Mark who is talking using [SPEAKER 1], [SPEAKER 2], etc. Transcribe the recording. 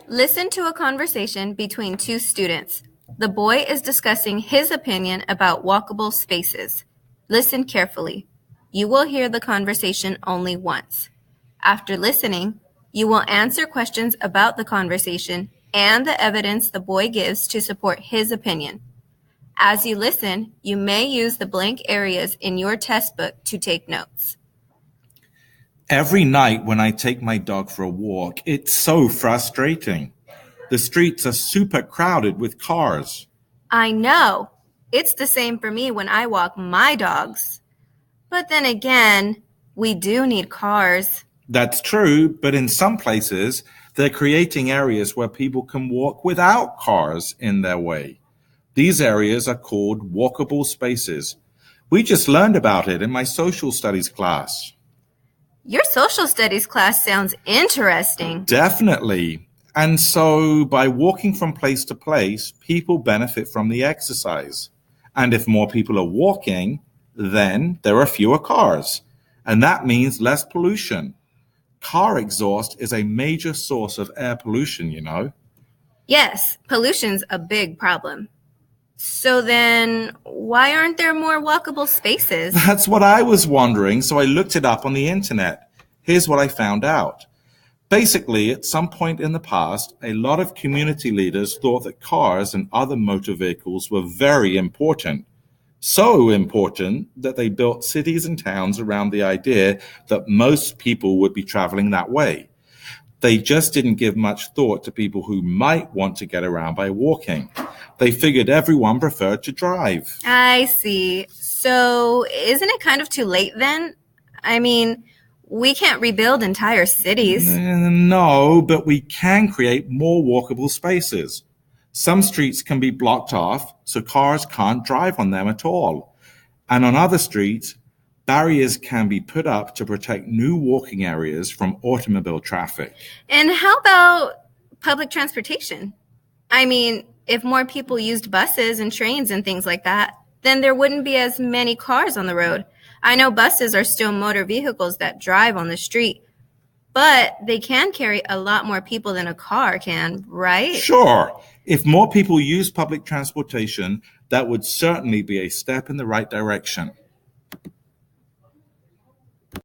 [SPEAKER 1] Listen to a conversation between two students. The boy is discussing his opinion about walkable spaces. Listen carefully. You will hear the conversation only once. After listening, you will answer questions about the conversation and the evidence the boy gives to support his opinion. As you listen, you may use the blank areas in your test book to take notes.
[SPEAKER 2] Every night when I take my dog for a walk, it's so frustrating. The streets are super crowded with cars.
[SPEAKER 1] I know. It's the same for me when I walk my dogs. But then again, we do need cars.
[SPEAKER 2] That's true, but in some places, they're creating areas where people can walk without cars in their way. These areas are called walkable spaces. We just learned about it in my social studies class.
[SPEAKER 1] Your social studies class sounds interesting.
[SPEAKER 2] Definitely. And so by walking from place to place, people benefit from the exercise. And if more people are walking, then there are fewer cars. And that means less pollution. Car exhaust is a major source of air pollution, you know.
[SPEAKER 1] Yes, pollution's a big problem. So then, why aren't there more walkable spaces?
[SPEAKER 2] That's what I was wondering, so I looked it up on the internet. Here's what I found out. Basically, at some point in the past, a lot of community leaders thought that cars and other motor vehicles were very important. So important that they built cities and towns around the idea that most people would be traveling that way. They just didn't give much thought to people who might want to get around by walking. They figured everyone preferred to drive.
[SPEAKER 1] I see. So, isn't it kind of too late then? I mean, we can't rebuild entire cities.
[SPEAKER 2] No, but we can create more walkable spaces. Some streets can be blocked off so cars can't drive on them at all. And on other streets, barriers can be put up to protect new walking areas from automobile traffic.
[SPEAKER 1] And how about public transportation? I mean, if more people used buses and trains and things like that, then there wouldn't be as many cars on the road. I know buses are still motor vehicles that drive on the street, but they can carry a lot more people than a car can, right?
[SPEAKER 2] Sure. If more people use public transportation, that would certainly be a step in the right direction.